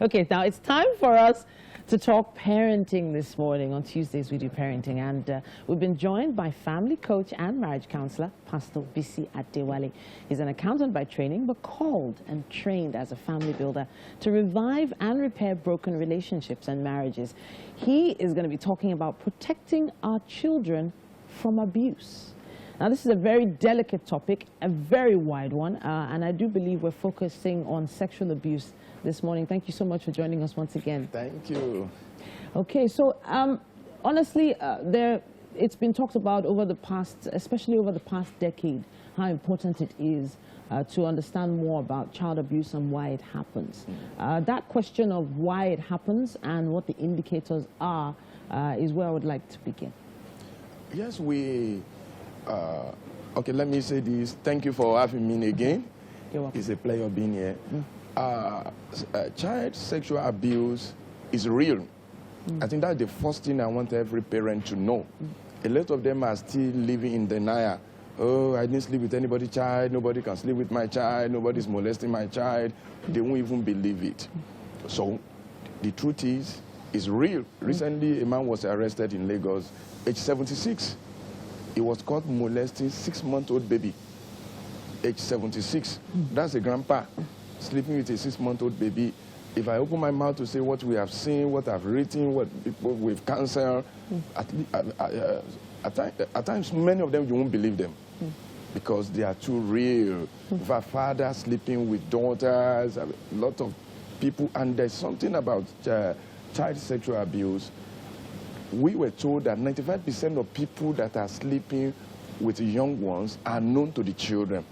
Okay, now it's time for us to talk parenting this morning. On Tuesdays, we do parenting, and we've been joined by family coach and marriage counselor, Pastor Bisi Adewale. He's an accountant by training, but called and trained as a family builder to revive and repair broken relationships and marriages. He is going to be talking about protecting our children from abuse. Now, this is a very delicate topic, a very wide one, and I do believe we're focusing on sexual abuse this morning. Thank you so much for joining us once again. Thank you. Okay, so honestly, it's been talked about over the past, especially over the past decade, how important it is to understand more about child abuse and why it happens. That question of why it happens and what the indicators are is where I would like to begin. Yes, okay, let me say this. Thank you for having me again. You're welcome. It's a pleasure being here. Child sexual abuse is real. I think that's the first thing I want every parent to know. A lot of them are still living in denial. Oh, I didn't sleep with anybody's child. Nobody can sleep with my child. Nobody's molesting my child. They won't even believe it. So the truth is, it's real. Recently, a man was arrested in Lagos, age 76. He was caught molesting 6-month-old baby, age 76. That's a grandpa sleeping with a 6-month-old baby. If I open my mouth to say what we have seen, what I've written, what people with cancer, at times many of them you won't believe them because they are too real. If a father sleeping with daughters, a lot of people, and there's something about child sexual abuse. We were told that 95% of people that are sleeping with young ones are known to the children.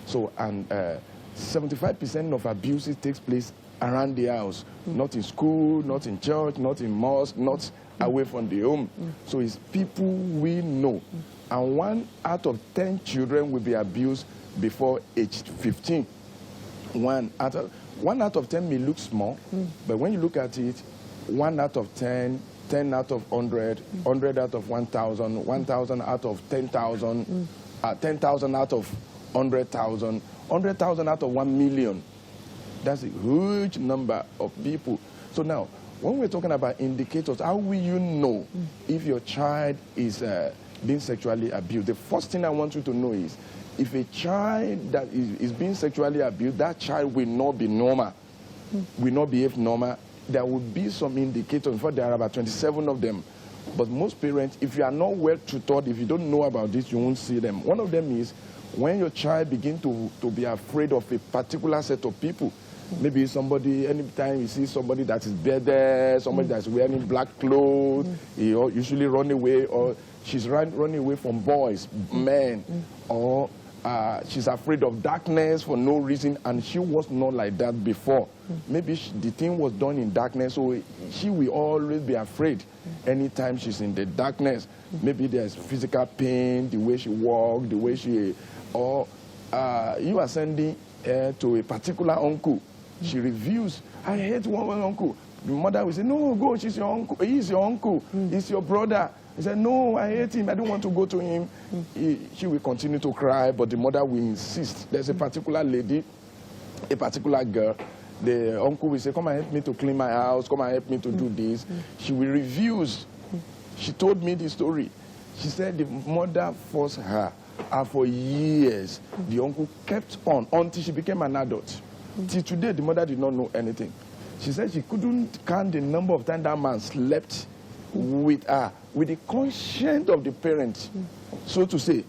So, and 75% of abuses takes place around the house, not in school, not in church, not in mosque, not away from the home. So it's people we know. And 1 out of 10 children will be abused before age 15. 1 out of 10 may look small, but when you look at it, 1 out of 10, 10 out of 100, 100 out of 1,000, 1,000 out of 10,000, 10,000 out of 100,000, 100,000 out of 1 million. That's a huge number of people. So now, when we're talking about indicators, how will you know if your child is being sexually abused? The first thing I want you to know is, if a child that is being sexually abused, that child will not be normal, will not behave normal. There will be some indicators. In fact, there are about 27 of them. But most parents, if you are not well tutored, if you don't know about this, you won't see them. One of them is when your child begins to be afraid of a particular set of people. Maybe somebody, anytime you see somebody that is bearded, somebody that's wearing black clothes, he usually run away, or she's running away from boys, men, or she's afraid of darkness for no reason, and she was not like that before. Maybe the thing was done in darkness, so she will always be afraid anytime she's in the darkness. Maybe there's physical pain, the way she walks, the way she, or you are sending her to a particular uncle. She refused. I hate one uncle. The mother will say, no, go, she's your uncle. He's your uncle. He's your brother. He said, no, I hate him. I don't want to go to him. She will continue to cry, but the mother will insist. There's a particular lady, a particular girl. The uncle will say, come and help me to clean my house. Come and help me to do this. She will refuse. She told me the story. She said the mother forced her. And for years, the uncle kept on until she became an adult. Till today, the mother did not know anything. She said she couldn't count the number of times that man slept with her, with the consent of the parent, so to say.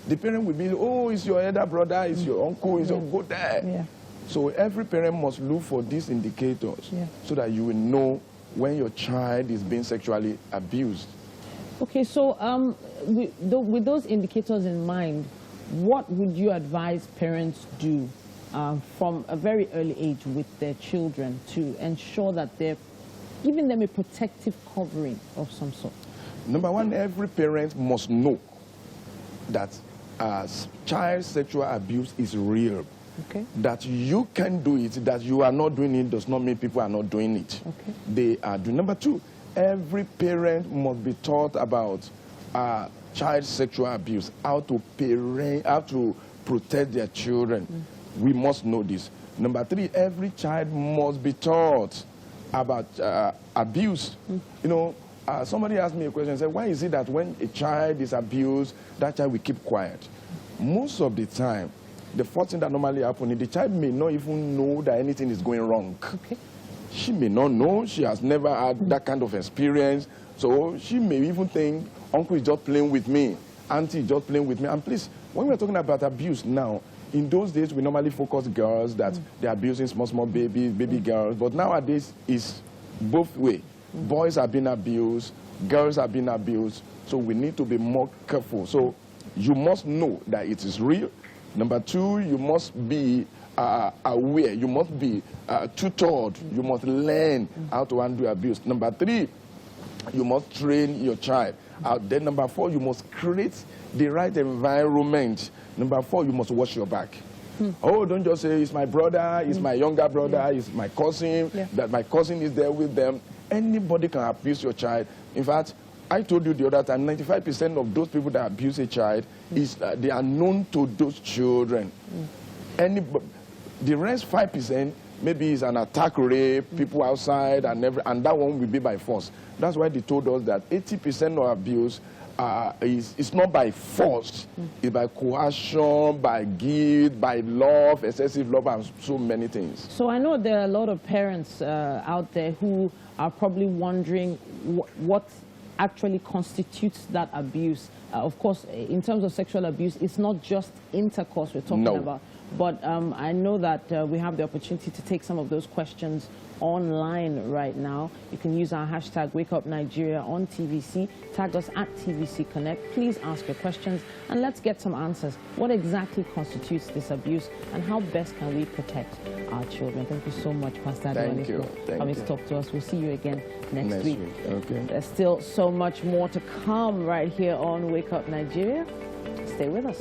The parent will be, oh, it's your elder brother, it's your uncle, it's your, go there. So every parent must look for these indicators so that you will know when your child is being sexually abused. Okay, so with those indicators in mind, what would you advise parents do from a very early age with their children to ensure that they're giving them a protective covering of some sort? Number one, every parent must know that child sexual abuse is real. Okay. That you can do it, that you are not doing it does not mean people are not doing it. Okay. They are doing. Number two, every parent must be taught about child sexual abuse, how to protect their children. We must know this. Number 3, every child must be taught about abuse. You know, somebody asked me a question and said, why is it that when a child is abused, that child will keep quiet? Most of the time, the first thing that normally happens is the child may not even know that anything is going wrong. Okay. She may not know. She has never had that kind of experience. So she may even think, uncle is just playing with me. Auntie is just playing with me. And please, when we're talking about abuse now, in those days, we normally focus girls that they're abusing small babies, baby girls. But nowadays, it's both ways. Boys are being abused, girls are being abused. So we need to be more careful. So you must know that it is real. Number 2, you must be aware. You must be tutored. You must learn how to undo abuse. Number 3, you must train your child. Then number 4, you must create the right environment. Number 4, you must watch your back. Oh, don't just say, it's my brother, it's my younger brother, it's my cousin, that my cousin is there with them. Anybody can abuse your child. In fact, I told you the other time, 95% of those people that abuse a child, they are known to those children. The rest 5%, maybe it's an attack rape, people outside, and that one will be by force. That's why they told us that 80% of abuse is not by force. It's by coercion, by guilt, by love, excessive love, and so many things. So I know there are a lot of parents out there who are probably wondering what actually constitutes that abuse. Of course, in terms of sexual abuse, it's not just intercourse we're talking about. But I know that we have the opportunity to take some of those questions online right now. You can use our hashtag WakeUpNigeria on TVC. Tag us at TVC Connect. Please ask your questions and let's get some answers. What exactly constitutes this abuse and how best can we protect our children? Thank you so much, Pastor Adewale, for coming to talk to us. We'll see you again next week. Okay. There's still so much more to come right here on Wake Up Nigeria. Stay with us.